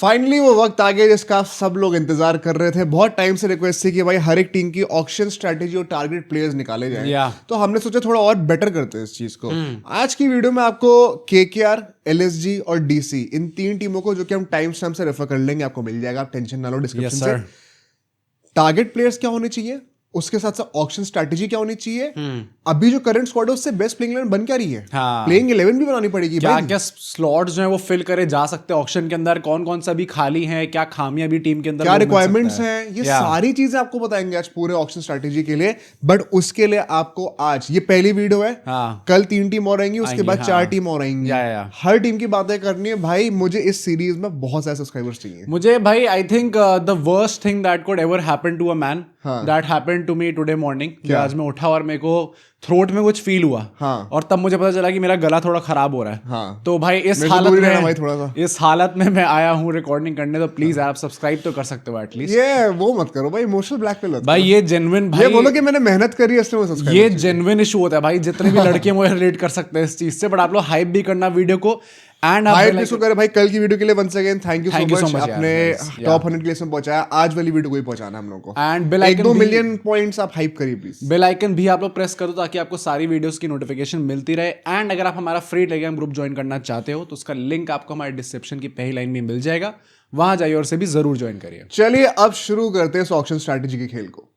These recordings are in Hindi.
फाइनली वो वक्त आ गया जिसका सब लोग इंतजार कर रहे थे। बहुत टाइम से रिक्वेस्ट थी कि भाई हर एक टीम की ऑक्शन स्ट्रेटेजी और टारगेट प्लेयर्स निकाले जाएं। तो हमने सोचा थोड़ा और बेटर करते हैं इस चीज को। आज की वीडियो में आपको केकेआर, एलएसजी और डीसी इन तीन टीमों को, जो कि हम टाइम स्टैम्प से रेफर कर लेंगे, आपको मिल जाएगा, आप टेंशन ना लो डिस्क्रिप्शन से। टारगेट प्लेयर्स क्या होने चाहिए, उसके साथ साथ ऑक्शन स्ट्रेटेजी क्या होनी चाहिए, अभी जो करंट स्क्वाड है उससे बेस्ट प्लेइंग 11 बन क्या रही है, प्लेइंग 11 भी बनानी पड़ेगी, क्या क्या स्लॉट्स जो है वो फिल करे जा सकते हैं ऑक्शन के अंदर, कौन कौन सा भी खाली है, क्या खामियां भी टीम के अंदर, क्या रिक्वायरमेंट्स हैं, ये सारी चीजें आपको बताएंगे आज पूरे ऑक्शन स्ट्रेटेजी के लिए। बट उसके लिए आपको आज, ये पहली वीडियो है, कल 3 टीम और आएंगी, उसके बाद 4 टीम और आएंगी, हर टीम की बातें करनी है। भाई मुझे इस सीरीज में बहुत सारे सब्सक्राइबर्स चाहिए। मुझे भाई I think the worst thing that could ever happen to a man that happened to me today morning. आज मैं उठा और मेरे को थ्रोट में कुछ फील हुआ, और तब मुझे पता चला कि मेरा गला थोड़ा खराब हो रहा है। तो भाई इस हालत में मैं आया हूँ रिकॉर्डिंग करने, तो प्लीज आप सब्सक्राइब तो कर सकते हो एटलीस्ट। ये वो मत करो भाई, इमोशनल ब्लैकमेल भाई, ये जेन्युइन भाई, ये बोलो कि मैंने मेहनत करी है इसलिए मैं सब्सक्राइब। ये जेन्युइन इशू होता है भाई, जितने भी लड़के मुझे रिलेट कर सकते हैं इस चीज से। बट आप लोग हाइप भी करना वीडियो को, एंड हाइप किसको करे भाई, कल की वीडियो के लिए once again thank you so much. आपने टॉप 100 के लिए पहुंचाया, आज वाली वीडियो को ही पहुंचाना हम लोगों को, and bell icon 1-2 million points आप हाइप करिए प्लीज। बेल आइकन भी आप लोग प्रेस करो ताकि आपको सारी वीडियोस की नोटिफिकेशन मिलती रहे। एंड अगर आप हमारा फ्री टेलीग्राम ग्रुप ज्वाइन करना चाहते हो तो उसका लिंक आपको हमारे डिस्क्रिप्शन की पहली लाइन में मिल जाएगा, वहां जाइए और से भी जरूर ज्वाइन करिए। चलिए अब शुरू करते हैं इस ऑक्शन स्ट्रैटेजी के खेल को।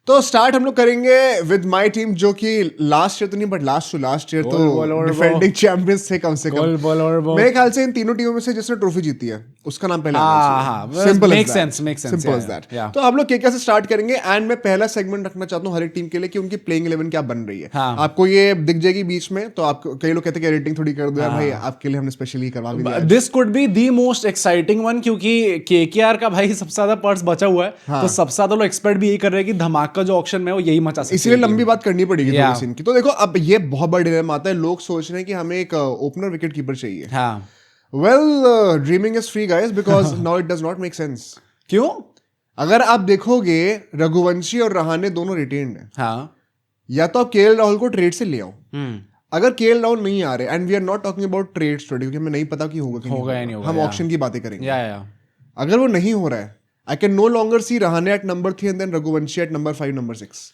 तो स्टार्ट हम लोग करेंगे विद माय टीम, जो कि लास्ट ईयर तो नहीं बट लास्ट ईयर तो डिफेंडिंग चैंपियंस थे कम से कम। मेरे ख्याल से इन तीनों टीमों में से जिसने ट्रॉफी जीती है उसका नाम पहले आना चाहिए। Simple as that. तो हम लोग केके से स्टार्ट करेंगे, एंड मैं पहला सेगमेंट रखना चाहता हूँ हर एक टीम के लिए कि उनकी प्लेइंग 11 क्या बन रही है। आपको ये दिख जाएगी बीच में, तो आप कई लोग कहते हैं कि रेटिंग थोड़ी कर दो यार भाई, आपके लिए हमने स्पेशली करवा भी दिया। This could be the most exciting one, क्योंकि केकेआर का भाई सबसे ज्यादा पर्स बचा हुआ है, तो सबसे ज्यादा लोग एक्सपेक्ट भी यही कर रहे हैं कि धमाका जो ऑक्शन में वो यही मचा सकती है, इसलिए लंबी बात करनी पड़ेगी थोड़ी सी इनकी। तो देखो अब ये बहुत बड़ा डिलेमा आता है, लोग सोच रहे हैं कि हमें एक ओपनर विकेट कीपर चाहिए। Well dreaming is free guys, because now it does not make sense. क्यों? अगर आप देखोगे रघुवंशी और रहाणे दोनों रिटेन्ड है, या तो आप केएल राहुल को ट्रेड से ले आओ। अगर केएल राहुल नहीं आ रहे, and we are not talking about trade study, क्योंकि हमें नहीं पता कि होगा कि नहीं होगा, हम ऑक्शन की बातें करेंगे। अगर वो नहीं हो रहा है, I can no longer see Rahane at number 3 and then Raghuvanshi at number 5, number 6.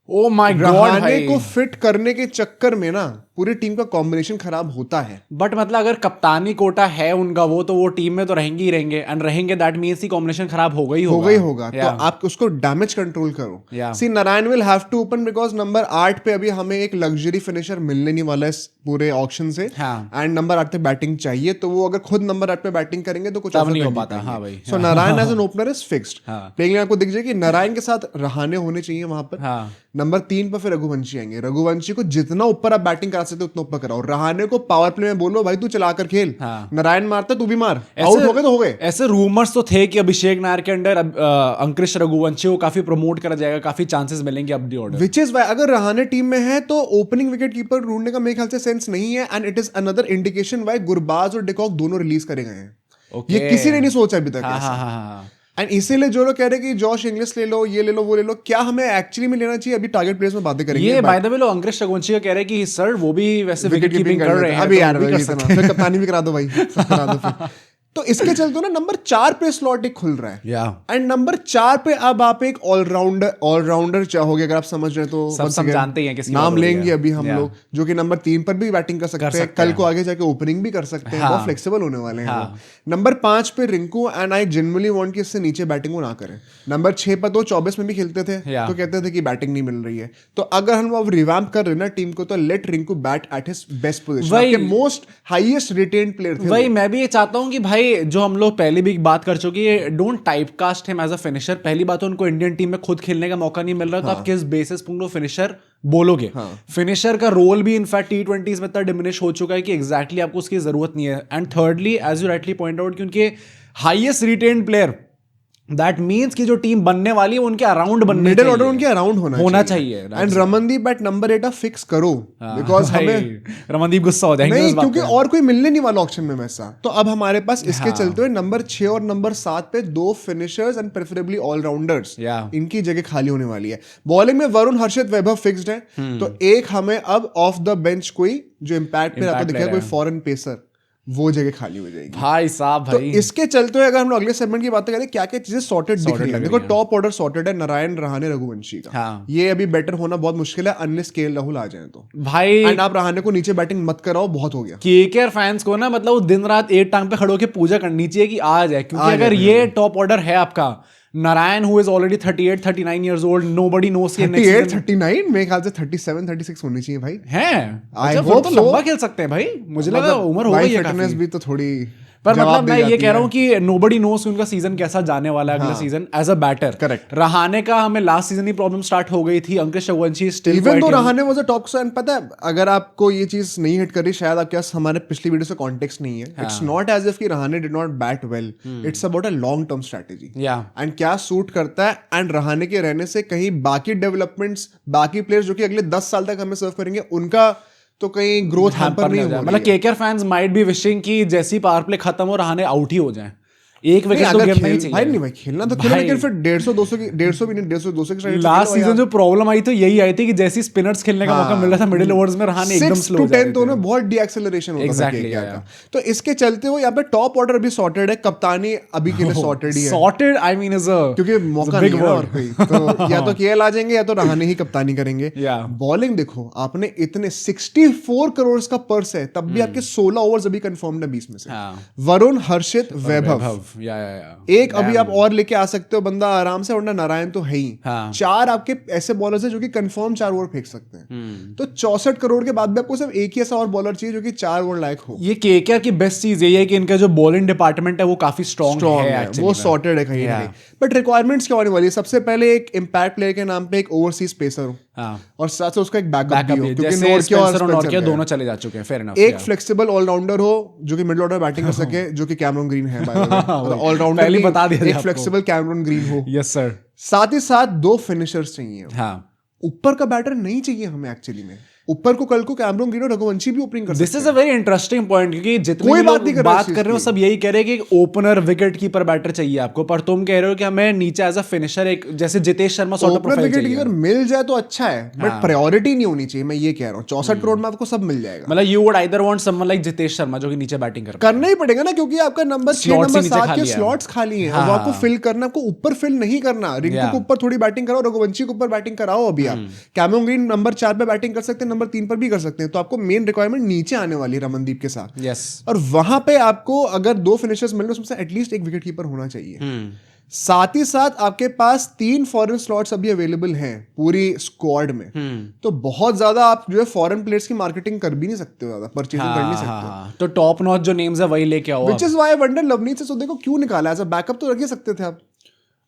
Oh my God, Rahane को फिट करने के चक्कर में ना पूरी टीम का कॉम्बिनेशन खराब होता है। बट मतलब अगर कप्तानी कोटा है उनका, वो तो वो टीम में तो रहेंगे ही रहेंगे, एंड रहेंगे दैट मींस ही कॉम्बिनेशन खराब होगा ही होगा। तो आप उसको डैमेज कंट्रोल करो। See Narayan will have to open, because number 8 पे अभी हमें एक लग्जरी फिनिशर मिलने नहीं वाला है इस पूरे ऑक्शन से, एंड नंबर 8 पे बैटिंग चाहिए, तो वो अगर खुद नंबर 8 पे बैटिंग करेंगे तो कुछ नहीं हो पाता। So Narayan as an opener is fixed. Playing आपको दिख जाएगी, नारायण के साथ रहाणे होने चाहिए वहां पर। नंबर 3 पर फिर रघुवंशी आएंगे। रघुवंशी को जितना ऊपर आप बैटिंग करा सकते उतना ऊपर कराओ। रहाणे को पावर प्ले में बोलो भाई तू चला कर खेल, नारायण मारता तू भी मार, आउट हो गए तो हो गए। ऐसे रूमर्स तो थे कि अभिषेक नायर के अंडर अंकुश रघुवंशी को काफी प्रमोट करा जाएगा, काफी चांसेस मिलेंगे अब दी ऑर्डर, व्हिच इज व्हाई अगर रहाणे टीम में है तो ओपनिंग विकेट कीपर ढूंढने का मेरे ख्याल से सेंस नहीं है, and it is another indication why Gurbaz और डिकॉक दोनों रिलीज करे गए हैं। ये किसी ने नहीं सोचा अभी तक। एंड इसीलिए जो लोग कह रहे हैं कि जॉश इंग्लिश ले लो, ये ले लो, वो ले लो, क्या हमें एक्चुअली में लेना चाहिए? अभी टारगेट प्लेयर्स में बातें करेंगे। ये बाय द वे लोग अंकुश रघुवंशी का कह रहे हैं कि सर वो भी वैसे विकेट कीपिंग कर रहे हैं, अभी यार फिर कप्तानी भी करा दो भाई, सब करा दो फिर। तो इसके चलते ना नंबर 4 पे स्लॉट एक खुल रहा है, एंड नंबर 4 पे अब आप एक ऑलराउंडर चाहोगे, अगर आप समझ रहे तो सब जानते हैं किसकी नाम लेंगे अभी हम लोग, जो कि नंबर 3 पर भी बैटिंग कर सकते हैं, कल को आगे जाके ओपनिंग भी कर सकते हैं, बहुत फ्लेक्सिबल होने वाले हैं। नंबर 5 पे Rinku, and I genuinely want कि इससे नीचे बैटिंग वो ना करें। नंबर 6 पर तो 24 में भी खेलते थे, तो कहते थे कि बैटिंग नहीं मिल रही है, तो अगर हम अब रिवैम्प कर रहे हैं ना टीम को, तो let Rinku bat at his best position, most highest retained player थे। वही मैं भी ये चाहता हूं कि भाई जो हम लोग पहले भी बात कर चुके हैं, don't type cast him as a finisher. पहली बात तो उनको इंडियन टीम में खुद खेलने का मौका नहीं मिल रहा, तो आप किस बेसिस पर उनको फिनिशर बोलोगे? फिनिशर का रोल भी इनफैक्ट T20s में इतना डिमिनिश हो चुका है कि एग्जैक्टली आपको उसकी जरूरत नहीं है। And thirdly, as you rightly point out, कि उनके highest retained player that means कि जो टीम बनने वाली है उनके अराउंड बनने मिडिल ऑर्डर उनके अराउंड होना चाहिए। Right. And Ramandeep at number 8 fix करो, बिकॉज हमें रमनदीप गुस्सा हो जाएंगे नहीं, क्योंकि और कोई मिलने नहीं वाला ऑक्शन में वैसा। तो अब हमारे पास इसके चलते हुए नंबर 6 और नंबर 7 पे 2 फिनिशर्स एंड प्रेफरेबली ऑलराउंडर्स, इनकी जगह खाली होने वाली है। बॉलिंग में वरुण, हर्षित, वैभव फिक्स्ड है, तो एक हमें अब ऑफ द बेंच कोई जो इम्पैक्ट पे आपको दिखेगा, कोई फॉरेन पेसर, वो जगह खाली हो जाएगी भाई साहब। तो इसके चलते हुए अगर हम लोग अगले सेगमेंट की बात करें, क्या क्या चीजें सॉर्टेड दिख रही है। देखो टॉप ऑर्डर सॉर्टेड है, नारायण, रहाणे, रघुवंशी का। ये अभी बेटर होना बहुत मुश्किल है अनलेस केएल राहुल आ जाए तो भाई। एंड आप रहाणे को नीचे बैटिंग मत कराओ, बहुत हो गया। केकेआर फैंस को ना मतलब दिन रात एक टांग पे खड़े होकर पूजा करनी चाहिए कि आ जाए, क्योंकि अगर ये टॉप ऑर्डर है आपका, Narayan who is already 38 39 years old, nobody knows कि 38 39 मेरे ख्याल से 37 36 होनी चाहिए भाई। अच्छा, वो तो लंबा खेल सकते हैं भाई, मुझे लगा उम्र हो गई है काफी। फिटनेस भी तो थोड़ी, पर मतलब मैं ये कह रहा हूँ कि nobody knows उनका सीजन कैसा जाने वाला है अगला season as a batter. Correct. Rahane का हमें लास्ट सीजन ही प्रॉब्लम स्टार्ट हो गई थी, Ankit Raghuvanshi still even though Rahane was a top star. पता है, अगर आपको ये चीज नहीं हिट कर रही, शायद आपके पास हमारे पिछली वीडियो से कॉन्टेक्स्ट नहीं है। इट्स नॉट एज इफ कि Rahane did not bat well, it's about a long term strategy and क्या सूट करता है। एंड रहाणे के रहने से कहीं बाकी डेवलपमेंट्स, बाकी प्लेयर्स जो कि अगले 10 साल तक हमें सर्व करेंगे, उनका तो कहीं ग्रोथ हैम्पर नहीं होगा। मतलब KKR fans might be wishing कि जैसी पावर प्ले खत्म हो, रहाणे आउट ही हो जाए, एक विकेट तो गिरना ही चाहिए। भाई नहीं भाई, खेलना तो खेलो, लेकिन फिर 150 200 की 150 भी नहीं, 150 200 की स्ट्राइक। लास्ट सीजन जो प्रॉब्लम आई तो यही आई थी कि जैसी स्पिनर्स खेलने का मौका मिल रहा था मिडिल ओवर्स में, रहाणे एकदम स्लो हो 10 तो ना बहुत डीएक्सेलरेशन होता था केकेआर का। तो इसके चलते हुए यहाँ पे टॉप ऑर्डर भी सॉर्टेड है, कप्तानी अभी के लिए सॉर्टेड ही है। Sorted I mean is a, क्योंकि मौका नहीं है और कोई, तो या तो केएल आ जाएंगे या तो रहाणे ही कप्तानी करेंगे। बॉलिंग देखो, आपने इतने 64 करोड़ का पर्स है, तब भी आपके 16 ओवर्स अभी कंफर्म्ड है 20 में से। वरुण, हर्षित, वैभव, एक अभी आप और लेके आ सकते हो बंदा आराम से, वरना नारायण तो है ही। 4 आपके ऐसे बॉलर्स हैं जो कि कंफर्म 4 ओवर फेंक सकते हैं। तो 64 करोड़ के बाद भी आपको सिर्फ एक ही ऐसा और बॉलर चाहिए जो कि 4 ओवर लायक हो। ये केकेआर की बेस्ट चीज ये है कि इनका जो बॉलिंग डिपार्टमेंट है वो काफी स्ट्रॉन्ग है, वो सॉर्टेड है कहीं ना कहीं। बट रिक्वायरमेंट्स क्या होने वाली है? सबसे पहले एक इम्पैक्ट प्लेयर के नाम पे एक ओवरसीज पेसर हो, और साथ से उसका एक बैकअप भी हो, क्योंकि नोरकिया और नोरकिया दोनों चले जा चुके हैं। Fair enough. एक फ्लेक्सिबल ऑलराउंडर हो जो कि मिडिल ऑर्डर बैटिंग कर सके, जो कि कैमरन ग्रीन है। ऑलराउंडर पहले बता दिया, एक फ्लेक्सिबल कैमरन ग्रीन हो। Yes sir. साथ ही साथ 2 फिनिशर्स चाहिए। ऊपर का बैटर नहीं चाहिए हमें एक्चुअली में। ऊपर को कल को कैमरन ग्रीन और रघुवंशी भी ओपनिंग कर सकते हैं। This is a very interesting point, क्योंकि जितने भी लोग बात कर रहे हो सब यही कह रहे हैं कि ओपनर, विकेट कीपर बैटर चाहिए आपको, पर तुम कह रहे हो कि हमें नीचे एज अ फिनिशर एक जैसे Jitesh Sharma sort of profile चाहिए। विकेट कीपर मिल जाए तो अच्छा है, बट प्रायोरिटी नहीं होनी चाहिए। मैं ये कह रहा हूँ 64 करोड़ में आपको सब मिल जाएगा। मतलब you would either want someone like Jitesh Sharma जो कि नीचे बैटिंग करना ही पड़ेगा ना, क्योंकि आपका नंबर 6 नंबर 7 के स्लॉट्स खाली हैं, वो आपको फिल करना, आपको ऊपर फिल नहीं करना। रिंकू को ऊपर थोड़ी बैटिंग कराओ, रघुवंशी को ऊपर बैटिंग कराओ। अभी आप कैमरन ग्रीन नंबर 4 पे बैटिंग कर सकते हैं, नंबर 3 पर भी कर सकते हैं। तो आपको मेन रिक्वायरमेंट नीचे आने वाली है रमनदीप के साथ। यस। और वहां पे आपको अगर 2 फिनिशर्स मिल रहे हैं, उसमें से एटलीस्ट एक विकेट कीपर होना चाहिए। साथ ही साथ आपके पास 3 फॉरेन स्लॉट्स अभी अवेलेबल हैं पूरी स्क्वाड में। तो बहुत ज्यादा आप जो है फॉरेन प्लेयर्स की मार्केटिंग कर भी नहीं सकते हो, ज्यादा परचेजिंग कर नहीं सकते। तो टॉप नॉच जो नेम्स है वही लेके आओ। Which is why I wonder Luvnith Sisodia को क्यों निकाला? एज अ बैकअप तो रख ही सकते थे आप।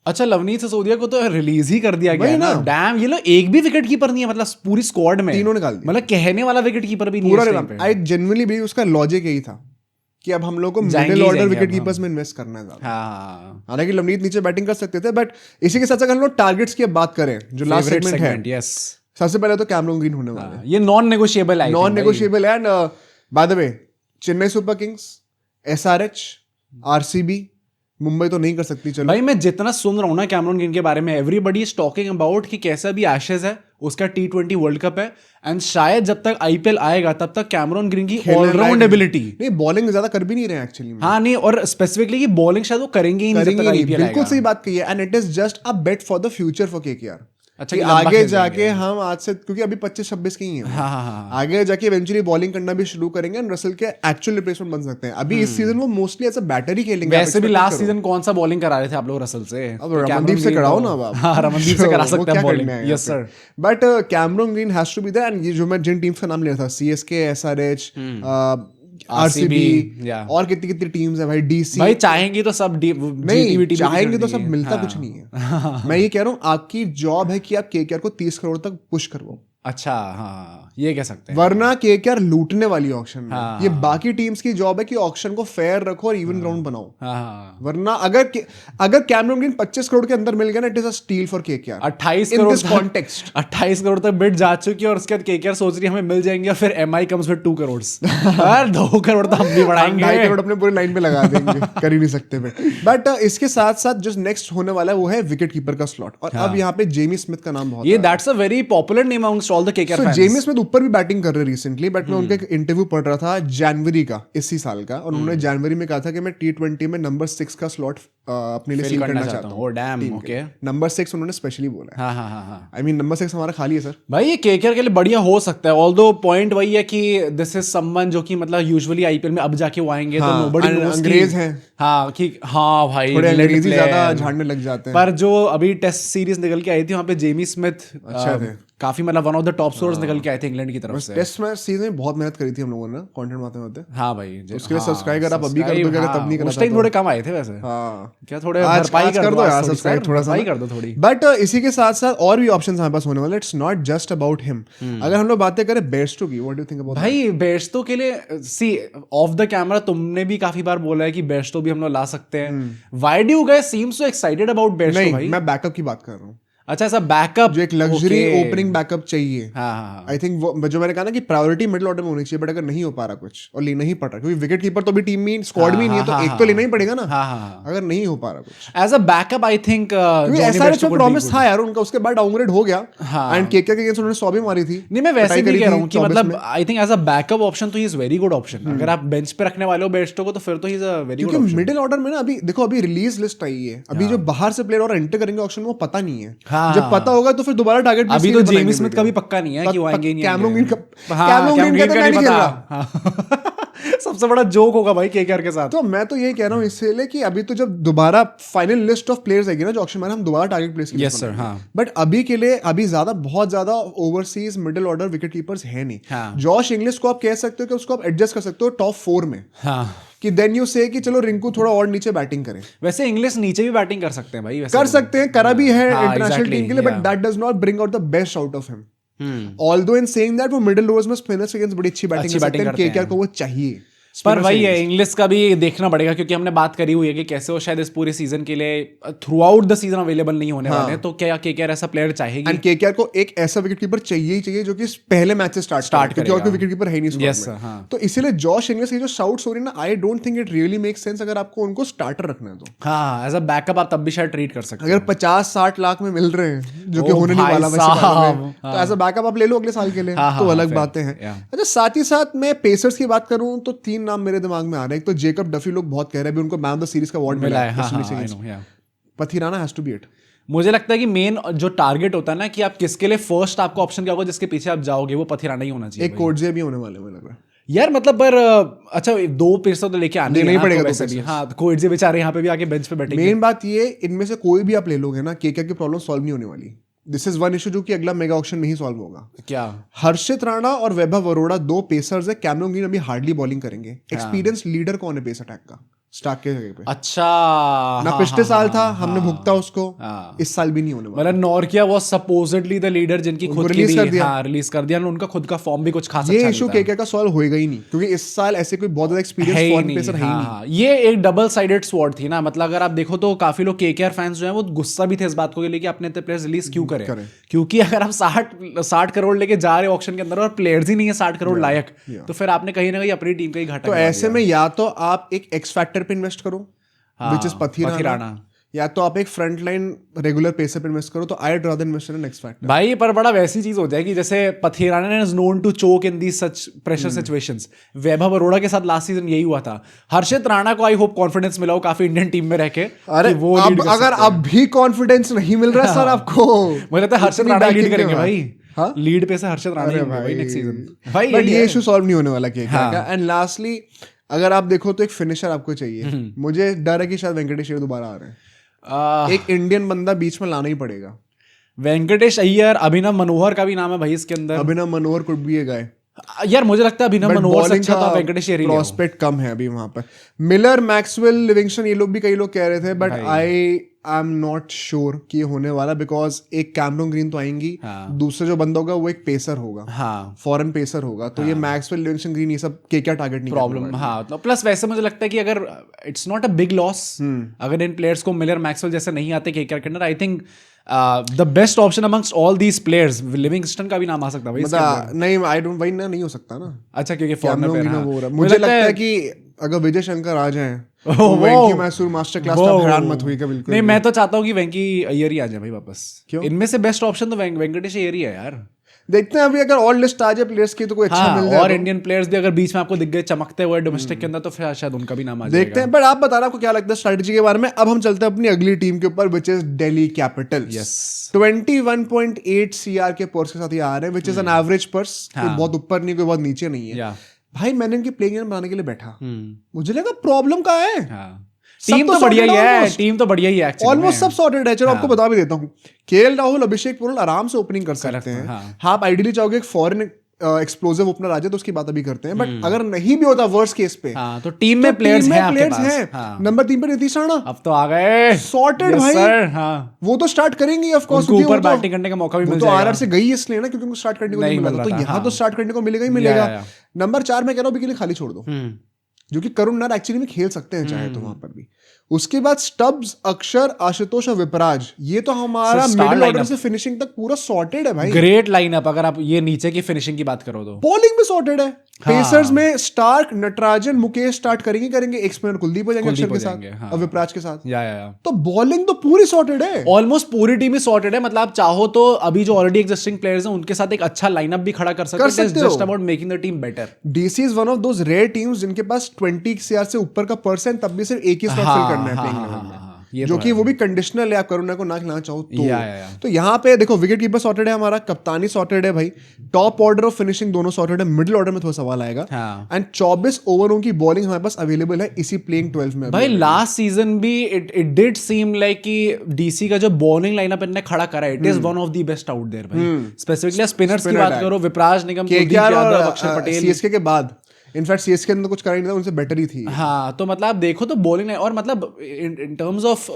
अच्छा, लवनीत सिसोदिया को तो रिलीज ही कर दिया गया ना। डैम, ये लोग एक भी विकेट कीपर नहीं है, मतलब पूरी स्क्वाड में तीनों निकाल दिया। मतलब कहने वाला विकेट कीपर भी नहीं है। आई जेन्युइनली भी उसका लॉजिक यही था कि अब हम लोग को मिडिल ऑर्डर विकेट कीपर्स में इन्वेस्ट करना है ज्यादा। हालांकि लवनीत नीचे बैटिंग कर सकते थे, बट इसी के साथ अगर हम लोग टारगेट्स की बात करें, जो लास्ट सेगमेंट है, यस, सबसे पहले तो कैमरन ग्रीन होने वाला है। ये नॉन नेगोशिएबल है, नॉन नेगोशिएबल है। And by the way, Chennai super Kings, SRH, RCB, Mumbai तो नहीं कर सकती। चलो भाई, मैं जितना सुन रहा हूँ ना कैमरन ग्रीन के बारे में, एवरीबडी इज टॉकिंग अबाउट कि कैसा भी एशेज है, उसका T20 वर्ल्ड कप है, एंड शायद जब तक IPL आएगा तब तक कैमरन ग्रीन की ऑलराउंड एबिलिटी, नहीं बॉलिंग ज्यादा कर भी नहीं रहे एक्चुअली। हाँ नहीं, और स्पेसिफिकली कि बॉलिंग शायद वो करेंगे ही नहीं जब तक IPL आएगा। बिल्कुल सही बात कही है। And it is just a bet for the future for KKR। अच्छा, कि आगे जाके हम आज से, क्योंकि अभी 25-26 के ही हैं, आगे जाके इवेंचुअली बॉलिंग करना भी शुरू करेंगे एंड रसल के एक्चुअल रिप्लेसमेंट बन सकते हैं। अभी इस सीजन वो मोस्टली एज अ बैटर ही खेलेंगे। वैसे भी लास्ट सीजन कौन सा बॉलिंग करा रहे थे आप लोग रसल से? अब रमनदीप से कराओ ना अब। हाँ, रमनदीप से करा सकते हैं bowling. Yes sir. But Cameron Green has to be there. एंड ये जो मैं जिन टीम्स का नाम ले रहा था, CSK, SRH, RCB, और कितनी टीम्स है भाई, DC, भाई चाहेंगे तो सब नहीं चाहेंगे तो सब मिलता कुछ नहीं है। मैं ये कह रहा हूँ आपकी जॉब है कि आप KKR को 30 करोड़ तक पुश करवाओ। अच्छा हाँ, ये कह सकते हैं। वरना केकेआर लूटने वाली ऑक्शन में। ये बाकी टीम्स की जॉब है कि ऑक्शन को फेयर रखो और इवन ग्राउंड बनाओ। वरना अगर कैमरन ग्रीन 25 करोड़ के अंदर मिल गया ना, it is a steel for KKR. 28 crore context 28 crore तक बिड जा चुकी है और उसके बाद केकेआर सोच रही है हमें मिल जाएंगे और फिर एमआई कम्स विद 2 करोड़ यार 2 करोड़ तो हम भी बढ़ाएंगे, 2.5 करोड़ अपने पूरे लाइन पे लगा देंगे। कर ही नहीं सकते बट इसके साथ साथ जो नेक्स्ट होने वाला है वो है विकेट कीपर का स्लॉट। और अब यहाँ पे जेमी स्मिथ का नाम बहुत ये that's a very popular name amongst all the KKR fans. Jamie Smith ऊपर भी बैटिंग कर रहे रिसेंटली, बट मैं उनका एक इंटरव्यू पढ़ रहा था जनवरी का, इसी साल का, और उन्होंने जनवरी में कहा था कि मैं T20 में नंबर 6 का स्लॉट अपने लिए सील करना चाहता हूँ। डैम ओके, नंबर 6 उन्होंने स्पेशली बोला है। हाँ आई मीन नंबर 6 हमारा खाली है सर। भाई ये केकेआर के लिए बढ़िया हो सकता है, ऑल्दो पॉइंट वही है कि दिस इज समवन जो कि मतलब यूजुअली आईपीएल में अब जाके वो आएंगे तो नोबडी नोस अंग्रेज हैं। हाँ कि हाँ भाई थोड़े अंग्रेजी ज्यादा झाड़ने लग जाते हैं। पर जो अभी टेस्ट सीरीज निकल के आई थी वहाँ पे जेमी स्मिथ अच्छा थे, काफी मतलब one of the top scorers निकल के आए थे इंग्लैंड की तरफ से। टेस्ट मैच सीजन में बहुत मेहनत करी थी हम लोगों ने कंटेंट बनाते होते। हाँ भाई उसके लिए सब्सक्राइब अगर आप अभी कर दोगे, अगर तब नहीं करा उस टाइम थोड़े कम आए थे वैसे। हाँ क्या थोड़े भरपाई कर दो यार, सब्सक्राइब थोड़ा सा कर दो थोड़ी। बट इसी के साथ साथ और भी ऑप्शंस हमारे पास होने वाले। It's not just about him. अगर हम लोग बातें करें बेयरस्टो की, what do you think about? भाई बेयरस्टो के लिए सी ऑफ द कैमरा तुमने भी काफी बार बोला है कि बेयरस्टो भी हम लोग ला सकते हैं। Why do you guys seem so excited about Bairstow? भाई मैं बैकअप की बात कर रहा हूँ। अच्छा ऐसा बैकअप जो एक लग्जरी ओपनिंग बैकअप चाहिए। हाँ आई थिंक वो जो मैंने कहा ना कि प्रायोरिटी मिडिल ऑर्डर में होनी चाहिए, बट अगर नहीं हो पा रहा कुछ और लेना ही पड़ रहा, क्योंकि विकेट कीपर तो भी टीम में स्क्वाड में नहीं है, तो एक तो लेना ही पड़ेगा ना। अगर नहीं हो पा रहा कुछ as a backup I think SRH में प्रॉमिस था यार उनका, उसके बाद डाउनग्रेड हो गया एंड केकेआर के अगेंस्ट उन्होंने 100 भी मारी थी। नहीं मैं वैसे भी कह रहा हूं कि मतलब I think as a backup option तो he is very good option. अगर आप बेंच पे रखने वाले हो बेयरस्टो को तो फिर तो he is a very good option. Middle order में ना अभी देखो, अभी रिलीज लिस्ट आई है, अभी जो बाहर से प्लेयर और एंटर करेंगे ऑप्शन में वो पता नहीं है। जब पता होगा तो फिर दोबारा टारगेट अभी तो जेमी स्मिथ का भी पक्का नहीं है कि वो आएंगे नहीं। कैमरन ग्रीन का नहीं पता। सबसे बड़ा जोक होगा भाई केकेआर के साथ। तो मैं तो यही कह रहा हूँ इसलिए कि अभी तो जब दोबारा फाइनल लिस्ट ऑफ प्लेयर्स आएगी ना जो ऑक्शन में, हम दोबारा टारगेट प्लेस की यस सर। हाँ बट अभी के लिए अभी बहुत ज्यादा overseas middle order wicket keepers है नहीं। जॉश इंग्लिश को आप कह सकते हो कि उसको आप एडजस्ट कर सकते हो टॉप 4 में। कि देन यू से कि चलो रिंकू थोड़ा और नीचे बैटिंग करें। वैसे इंग्लिश नीचे भी बैटिंग कर सकते हैं भाई, वैसे कर सकते हैं, करा भी है इंटरनेशनल टीम के लिए, but that does not bring out the best out of him. Although in saying that वो मिडिल ओवर्स में स्पिनर्स अगेंस्ट बड़ी अच्छी बैटिंग कर सकते हैं। केकेआर को वो चाहिए, पर वही है इंग्लिश का भी देखना पड़ेगा, क्योंकि हमने बात करी हुई है कि कैसे वो शायद इस पूरे सीजन के लिए through out the season available नहीं होने वाले हैं। तो क्या केकेआर ऐसा प्लेयर चाहेगी? एंड केकेआर को एक ऐसा विकेट कीपर चाहिए ही चाहिए जो कि पहले मैच से स्टार्ट करे, क्योंकि और कोई विकेट कीपर है नहीं स्क्वाड में। तो इसीलिए जॉश इंग्लिश की जो शाउट्स हो रही है ना, I don't think it really make sense अगर आपको उनको स्टार्टर रखना है तो। हाँ एज अ बैकअप आप तब भी शायद ट्रीट कर सकते हैं। अगर 50-60 लाख में मिल रहे हैं जो कि होने नहीं वाला वैसे, तो एज अ बैकअप आप ले लो अगले साल के लिए, तो अलग बातें हैं। अच्छा साथ ही साथ मैं पेसर्स की बात करूं तो 3 नाम मेरे दिमाग में आ रहे हैं। एक तो जेकब डफी, लोग बहुत कह रहे हैं, उनको मैन ऑफ द सीरीज का अवार्ड मिला है। Pathirana has to be it. मुझे लगता है कि मेन जो टारगेट होता है ना कि आप किसके लिए फर्स्ट आपका ऑप्शन क्या होगा, जिसके पीछे आप जाओगे, वो पथिराना ही होना चाहिए। एक कोटजे भी होने वाले मुझे लग रहा है यार, मतलब पर अच्छा 2 पेसर तो लेके आने नहीं पड़ेगा वैसे भी। हाँ कोटजे बेचारे यहाँ पे भी आके बेंच पे बैठेंगे। मेन बात ये, इनमें से कोई भी आप ले लोगे ना, केकेआर की प्रॉब्लम सॉल्व नहीं होने वाली। दिस इज वन इशू जो कि अगला मेगा ऑक्शन में ही सॉल्व होगा। क्या? हर्षित राणा और वैभव अरोड़ा 2 पेसर्स है। कैमरन ग्रीन अभी हार्डली बॉलिंग करेंगे। एक्सपीरियंस लीडर कौन है पेस अटैक का स्टार्क के जगह पे? अच्छा ना पिछले साल था, हमने भुगता उसको, इस साल भी नहीं होने वाला। मतलब Nortje was supposedly the leader जिनकी खुद की रिलीज कर दिया, उनका खुद का फॉर्म भी कुछ खास अच्छा। ये इशू केकेआर का सॉल्व होएगा ही नहीं, क्योंकि इस साल ऐसे कोई बहुत ज्यादा एक्सपीरियंस फॉरेन पेसर है ही नहीं। ये एक डबल साइडेड स्वॉर्ड थी ना, मतलब अगर आप देखो तो काफी लोग केकेआर फैंस जो है वो गुस्सा भी थे इस बात को लेके अपने इतने प्लेयर्स रिलीज क्यों करें, क्योंकि अगर आप 60 करोड़ लेके जा रहे हो ऑक्शन के अंदर और प्लेयर्स ही नहीं है 60 करोड़ लायक, तो फिर आपने कहीं ना कहीं अपनी टीम का ही घाटा। तो ऐसे में या तो आप एक एक्स फैक्टर पे इन्वेस्ट करो, which is पथिराना, या तो आप एक फ्रंट लाइन रेगुलर पेसर पे इन्वेस्ट करो। तो I'd rather invest in next factor। भाई पर बड़ा वैसी चीज हो जाएगी जैसे Pathirana is known to choke in the such pressure situations. Vaibhav Arora के साथ लास्ट सीजन यही हुआ था। हर्षित राणा को आई होप कॉन्फिडेंस मिला हो काफी इंडियन टीम में रह के। अरे वो अगर अब भी कॉन्फिडेंस नहीं मिल रहा सर आपको, मुझे लगता है हर्षित राणा लीड करेंगे भाई। लीड पे से हर्षित राणा ही भाई नेक्स्ट सीजन भाई। बट ये इशू सॉल्व नहीं होने वाला केकेआर का। एंड लास्टली अगर आप देखो तो एक फिनिशर आपको चाहिए। मुझे डर है कि शायद वेंकटेश अय्यर दोबारा आ रहे हैं। एक इंडियन बंदा बीच में लाना ही पड़ेगा। वेंकटेश अय्यर, अभिनव मनोहर का भी नाम है भाई इसके अंदर। अभिनव मनोहर कुड बी ए गाय यार, मुझे लगता है अभिनव मनोहर से अच्छा था वेंकटेश अय्यर। प्रॉस्पेक्ट कम है अभी वहां पर। मिलर, मैक्सवेल, लिविंगस्टन, ये लोग भी कई लोग कह रहे थे, but I I am not sure कि ये होने वाला, बिकॉज एक कैमरन ग्रीन तो आएंगी, दूसरा जो बंदा होगा वो एक पेसर होगा, फॉरेन पेसर होगा, तो ये मैक्सवेल लिविंगस्टन ग्रीन ये सब के क्या टारगेट नहीं प्रॉब्लम। हाँ, प्लस वैसे मुझे लगता है कि अगर it's not a big loss अगर इन प्लेयर्स को मिलर मैक्सवेल जैसे नहीं आते के के अंदर, आई think the best option amongst all these players, Livingstone का भी नाम आ सकता है भाई। नहीं, आई डोंट, वही ना, नहीं हो सकता ना। अच्छा, क्योंकि फॉरेनर मुझे लगता है कि अगर विजय शंकर आ जाए तो वेंकी मैसूर मास्टर क्लास का हैरान मत हुई का बिल्कुल नहीं। मैं तो चाहता हूँ कि वेंकी अय्यर ही आ जाए भाई वापस। क्यों? इनमें से बेस्ट ऑप्शन तो वेंकटेश अय्यर ही है यार। देखते हैं अभी अगर और लिस्ट आ जाए प्लेयर्स की तो कोई अच्छा मिल जाए, और इंडियन प्लेयर्स भी अगर बीच में आपको दिख गए चमकते हुए डोमेस्टिक के अंदर, तो फिर शायद उनका भी नाम आ जाएगा। देखते हैं। बट आप बता रहे आपको क्या लगता है स्ट्रेटजी के बारे में। अब हम चलते हैं अपनी अगली टीम के ऊपर, which is Delhi Capitals. Yes, 21.8 CR के पर्स के साथ ये आ रहे हैं, which is an average purse. कोई बहुत ऊपर नहीं, कोई बहुत नीचे नहीं है भाई। मैंने इनकी प्लेइंग इलेवन बनाने के लिए बैठा, मुझे लगा प्रॉब्लम कहाँ है। टीम तो बढ़िया ही है, टीम तो बढ़िया ही है, ऑलमोस्ट सब सॉर्टेड है। चलो आपको बता भी देता हूँ, केएल राहुल, अभिषेक पोरल आराम से ओपनिंग कर सकते हैं। हाँ, आप आइडियली चाहोगे एक फॉरेन एक्सप्लोसिव ओपनर आ जाए तो उसकी बात अभी करते हैं, बट अगर नहीं भी होता वर्स्ट केस पे, तो टीम में प्लेयर्स हैं। नंबर 3 पे नीतीश राणा, अब तो आ गए सॉर्टेड भाई। वो तो स्टार्ट करेंगे ऑफ कोर्स, ऊपर बैटिंग करने का मौका भी मिल जाएगा। तो आरआर से गई इसलिए ना, क्योंकि उनको स्टार्ट करने को नहीं मिला था, तो यहाँ तो स्टार्ट करने को मिलेगा ही मिलेगा। नंबर 4 में कह रहा हूँ, बिल्कुल खाली छोड़ दो, जो कि करुण नार एक्चुअली में खेल सकते हैं चाहे तो वहां पर भी। उसके बाद स्टब्स, अक्षर, आशुतोष और विपराज, ये तो हमारा मिडिल ऑर्डर से फिनिशिंग तक पूरा सॉर्टेड है भाई। Great lineup. अगर आप ये नीचे की फिनिशिंग की बात करो तो बॉलिंग भी सॉर्टेड है। पेसर्स में स्टार्क, नटराजन, मुकेश स्टार्ट करेंगे, एक स्पिनर कुलदीप हो जाएंगे अक्षर के साथ और विपराज के साथ। तो बॉलिंग तो पूरी सॉर्टेड है, ऑलमोस्ट पूरी टीम ही सॉर्टेड है। मतलब आप चाहो तो अभी जो ऑलरेडी एग्जिस्टिंग प्लेयर्स हैं उनके साथ एक अच्छा लाइनअप भी खड़ा कर सकते हैं। Just about making the team better. DC is one of those rare teams जिनके पास 20 CR से ऊपर का परसेंट, तब भी सिर्फ एक ही स्लॉट फिल करना है प्लेइंग इलेवन में, जो कि वो भी कंडीशनल है। आप करुणा को ना खिलाना चाहो तो यहाँ पे देखो, विकेट कीपर सॉर्टेड है हमारा, कप्तानी सॉर्टेड है भाई, टॉप ऑर्डर और फिनिशिंग दोनों सॉर्टेड है। मिडिल ऑर्डर में थोड़ा सवाल आएगा। एंड 24 ओवरों की बॉलिंग हमारे पास अवेलेबल है इसी प्लेइंग 12 में भाई। लास्ट सीजन भी इट डिड सीम लाइक कि डीसी का जो बॉलिंग लाइनअप इन्होंने खड़ा करा है, it is one of the best out there भाई। स्पेसिफिकली स्पिनर्स की बात करो, विपराज निगम, कुलदीप यादव, अक्षर पटेल, सीएसके के बाद इनफैक्ट सीएसके ने कुछ करा नहीं था, उनसे बेटर ही थी। हाँ, तो मतलब देखो तो बॉलिंग और मतलब in terms of